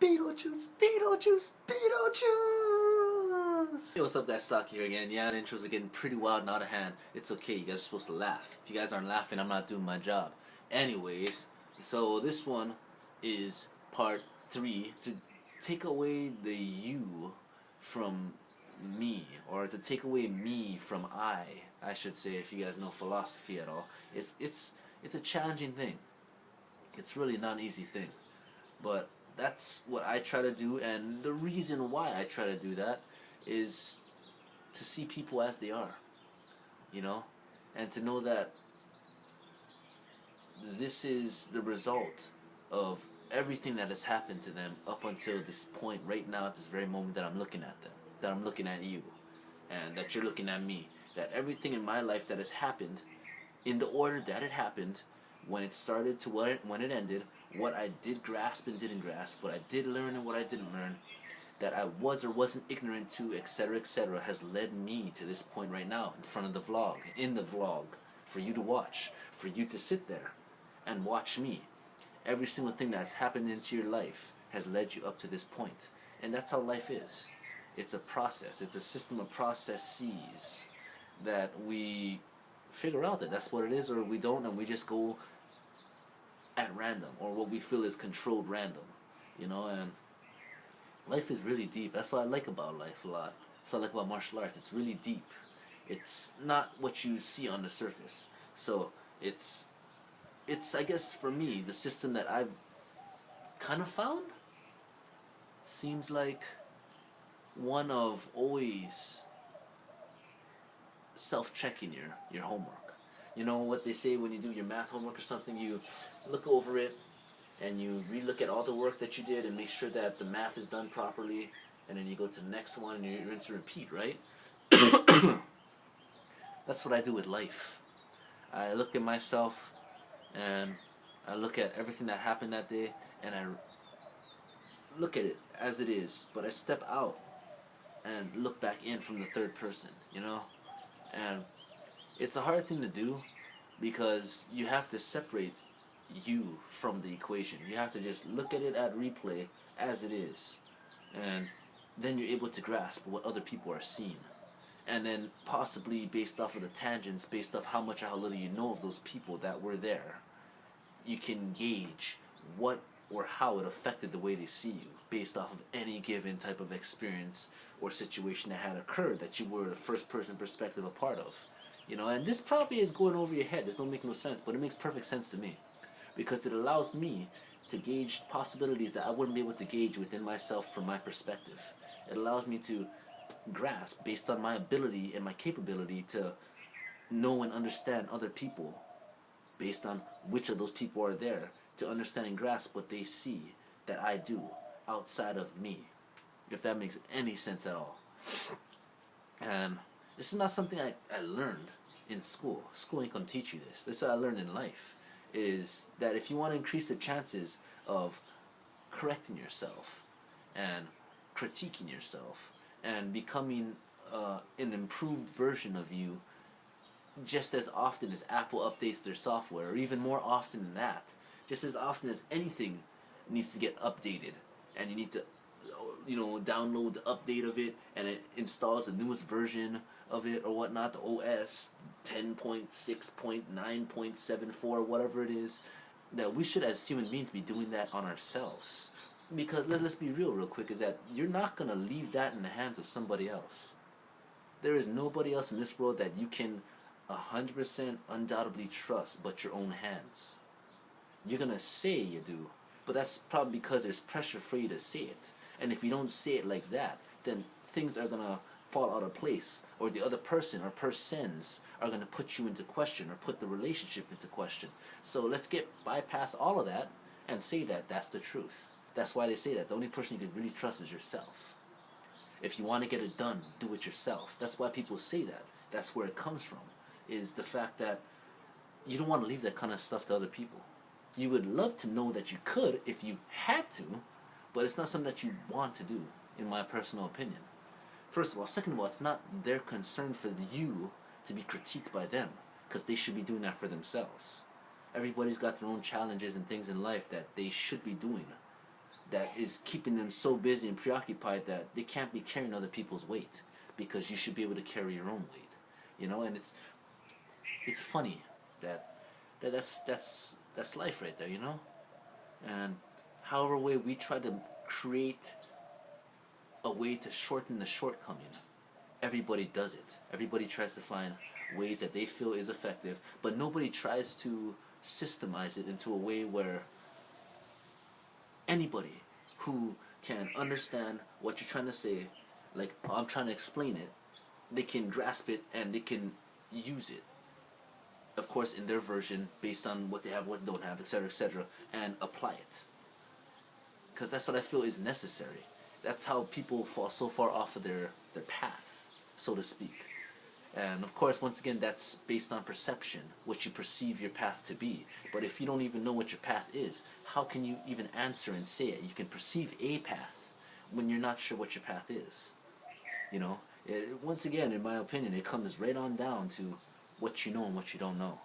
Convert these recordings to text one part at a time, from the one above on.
Beetlejuice, Beetlejuice, Beetlejuice! Hey, what's up guys, Stocky here again. Yeah, the intros are getting pretty wild and out of hand. It's okay, you guys are supposed to laugh. If you guys aren't laughing, I'm not doing my job. Anyways, so this one is part 3. To take away the you from me, or to take away me from I should say, if you guys know philosophy at all. It's a challenging thing. It's really not an easy thing. But that's what I try to do, and the reason why I try to do that is to see people as they are, you know, and to know that this is the result of everything that has happened to them up until this point right now, at this very moment that I'm looking at them, that I'm looking at you, and that you're looking at me, that everything in my life that has happened in the order that it happened, when it started to when it ended, what I did grasp and didn't grasp, what I did learn and what I didn't learn, that I was or wasn't ignorant to, etc., has led me to this point right now, in front of the vlog, in the vlog, for you to watch, for you to sit there and watch me. Every single thing that's happened into your life has led you up to this point. And that's how life is. It's a process. It's a system of processes that we figure out that that's what it is, or we don't, and we just go at random, or what we feel is controlled random, you know. And life is really deep. That's what I like about life a lot. That's what I like about martial arts. It's really deep. It's not what you see on the surface. So it's I guess for me, the system that I've kind of found seems like one of always self-checking your homework. You know what they say when you do your math homework or something, you look over it and you re-look at all the work that you did and make sure that the math is done properly, and then you go to the next one and you rinse and repeat, right? That's what I do with life. I look at myself and I look at everything that happened that day, and I look at it as it is, but I step out and look back in from the third person, you know? And it's a hard thing to do because you have to separate you from the equation. You have to just look at it at replay as it is, and then you're able to grasp what other people are seeing. And then possibly based off of the tangents, based off how much or how little you know of those people that were there, you can gauge what or how it affected the way they see you based off of any given type of experience or situation that had occurred that you were the first person perspective a part of. You know, and this probably is going over your head. This don't make no sense, but it makes perfect sense to me, because it allows me to gauge possibilities that I wouldn't be able to gauge within myself from my perspective. It allows me to grasp based on my ability and my capability to know and understand other people based on which of those people are there, to understand and grasp what they see that I do outside of me, if that makes any sense at all. And this is not something I learned in school. School ain't gonna teach you this. This is what I learned in life, is that if you want to increase the chances of correcting yourself and critiquing yourself and becoming an improved version of you just as often as Apple updates their software, or even more often than that, just as often as anything needs to get updated, and you need to, you know, download the update of it, and it installs the newest version of it or whatnot, the OS 10.6.9.74, whatever it is, that we should as human beings be doing that on ourselves. Because let's be real quick, is that you're not going to leave that in the hands of somebody else. There is nobody else in this world that you can 100% undoubtedly trust but your own hands. You're going to say you do, but that's probably because there's pressure for you to say it. And if you don't say it like that, then things are going to fall out of place, or the other person or persons are going to put you into question or put the relationship into question. So let's bypass all of that and say that that's the truth. That's why they say that the only person you can really trust is yourself. If you want to get it done, do it yourself. That's why people say that. That's where it comes from, is the fact that you don't want to leave that kind of stuff to other people. You would love to know that you could if you had to, but it's not something that you want to do, in my personal opinion. First of all. Second of all, it's not their concern for you to be critiqued by them, because they should be doing that for themselves. Everybody's got their own challenges and things in life that they should be doing. that is keeping them so busy and preoccupied that they can't be carrying other people's weight, because you should be able to carry your own weight, you know. And it's funny that that's life right there, you know. And however way we try to create a way to shorten the shortcoming, everybody does it. Everybody tries to find ways that they feel is effective, but nobody tries to systemize it into a way where anybody who can understand what you're trying to say, like I'm trying to explain it, they can grasp it and they can use it, of course, in their version based on what they have, what they don't have, etc., and apply it. Because that's what I feel is necessary. That's how people fall so far off of their path, so to speak. And of course, once again, that's based on perception, what you perceive your path to be. But if you don't even know what your path is, how can you even answer and say it? You can perceive a path when you're not sure what your path is. You know, once again, in my opinion, it comes right on down to what you know and what you don't know.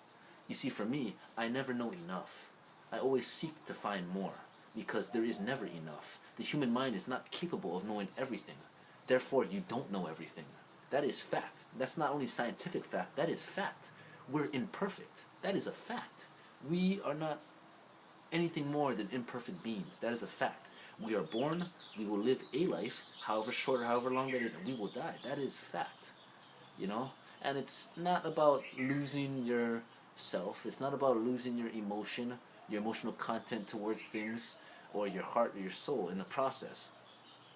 You see, for me, I never know enough. I always seek to find more, because there is never enough. The human mind is not capable of knowing everything. Therefore, you don't know everything. That is fact. That's not only scientific fact, that is fact. We're imperfect. That is a fact. We are not anything more than imperfect beings. That is a fact. We are born, we will live a life, however short or however long that is, and we will die. That is fact. You know? And it's not about losing yourself. It's not about losing your emotion, your emotional content towards things, or your heart or your soul in the process.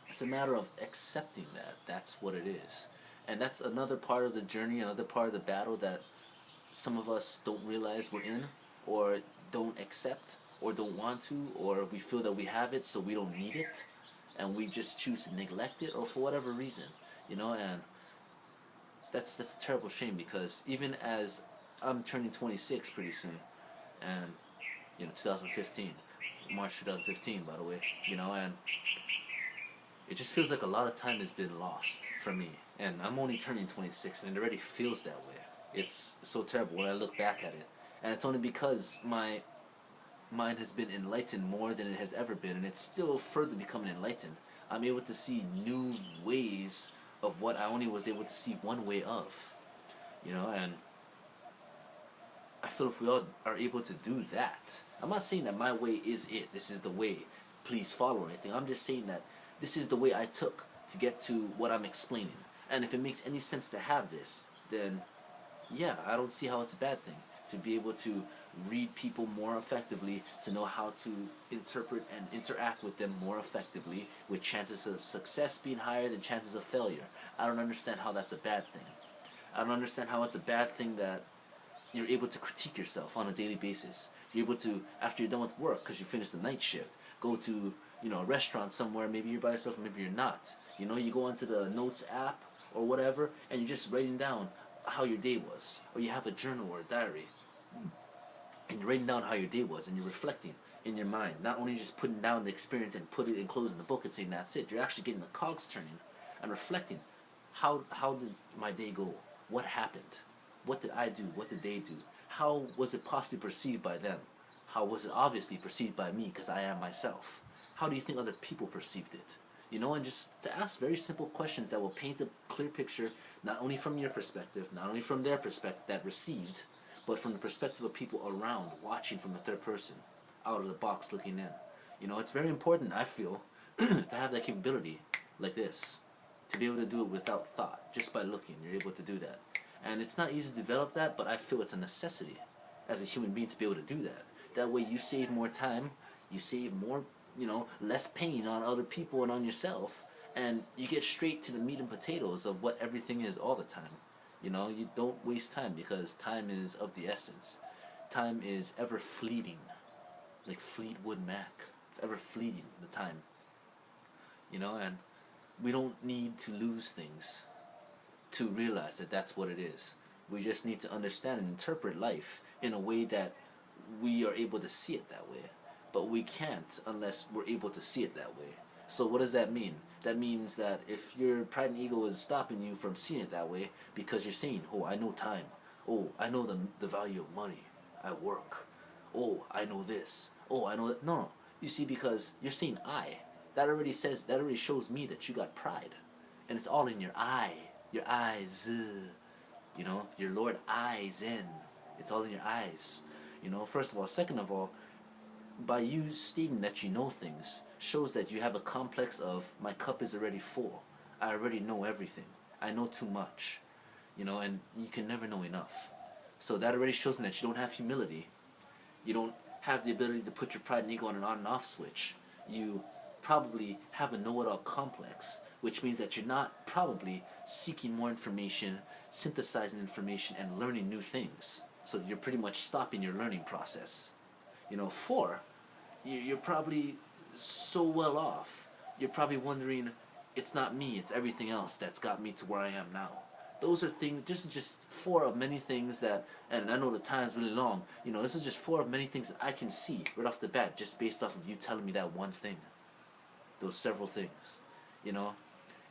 It's a matter of accepting that. That's what it is. And that's another part of the journey, another part of the battle that some of us don't realize we're in, or don't accept, or don't want to, or we feel that we have it so we don't need it, and we just choose to neglect it, or for whatever reason, you know. And that's a terrible shame, because even as I'm turning 26 pretty soon, and 2015, March 2015, by the way, and it just feels like a lot of time has been lost for me, and I'm only turning 26, and it already feels that way. It's so terrible when I look back at it, and it's only because my mind has been enlightened more than it has ever been, and it's still further becoming enlightened. I'm able to see new ways of what I only was able to see one way of, and I feel if we all are able to do that, I'm not saying that my way is it, this is the way, please follow anything. I'm just saying that this is the way I took to get to what I'm explaining. And if it makes any sense to have this, then yeah, I don't see how it's a bad thing. To be able to read people more effectively, to know how to interpret and interact with them more effectively, with chances of success being higher than chances of failure. I don't understand how that's a bad thing. I don't understand how it's a bad thing that you're able to critique yourself on a daily basis. You're able to, after you're done with work, because you finished the night shift, go to a restaurant somewhere. Maybe you're by yourself, maybe you're not. You go onto the notes app or whatever, and you're just writing down how your day was, or you have a journal or a diary, and you're writing down how your day was, and you're reflecting in your mind. Not only just putting down the experience and put it and closing the book and saying that's it. You're actually getting the cogs turning and reflecting. How did my day go? What happened? What did I do? What did they do? How was it possibly perceived by them? How was it obviously perceived by me, because I am myself? How do you think other people perceived it? And just to ask very simple questions that will paint a clear picture, not only from your perspective, not only from their perspective that received, but from the perspective of people around, watching from the third person, out of the box looking in. It's very important, I feel, to have that capability like this, to be able to do it without thought, just by looking, you're able to do that. And it's not easy to develop that, but I feel it's a necessity as a human being to be able to do that. That way you save more time, you save more, less pain on other people and on yourself, and you get straight to the meat and potatoes of what everything is all the time. You don't waste time, because time is of the essence. Time is ever fleeting, like Fleetwood Mac. It's ever fleeting, the time. And we don't need to lose things to realize that that's what it is. We just need to understand and interpret life in a way that we are able to see it that way. But we can't unless we're able to see it that way. So what does that mean? That means that if your pride and ego is stopping you from seeing it that way, because you're saying, oh, I know time. Oh, I know the value of money at work. Oh, I know this. Oh, I know that. No. You see, because you're saying I. That already shows me that you got pride. And it's all in your I. Your eyes. Your Lord eyes in. It's all in your eyes. First of all. Second of all, by you stating that you know things shows that you have a complex of my cup is already full. I already know everything. I know too much. And you can never know enough. So that already shows me that you don't have humility. You don't have the ability to put your pride and ego on an on and off switch. You probably have a know-it-all complex, which means that you're not probably seeking more information, synthesizing information, and learning new things. So you're pretty much stopping your learning process. Four, you're probably so well off. You're probably wondering, it's not me, it's everything else that's got me to where I am now. Those are things, just four of many things that, and I know the time's really long, this is just four of many things that I can see right off the bat just based off of you telling me that one thing. Those several things.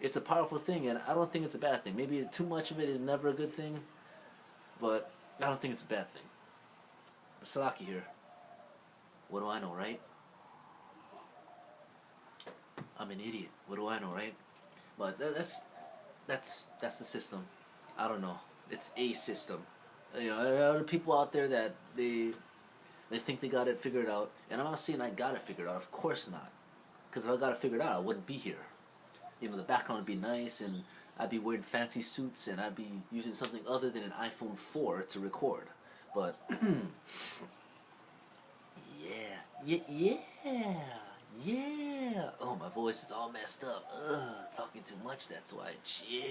It's a powerful thing, and I don't think it's a bad thing. Maybe too much of it is never a good thing, but I don't think it's a bad thing. Salaki here. What do I know, right? I'm an idiot. What do I know, right? But that's the system. I don't know. It's a system. There are other people out there that they think they got it figured out, and I'm not saying I got it figured out. Of course not. Because if I got it figured out, I wouldn't be here. The background would be nice, and I'd be wearing fancy suits, and I'd be using something other than an iPhone 4 to record. But yeah. Oh, my voice is all messed up. Talking too much, that's why. Yeah.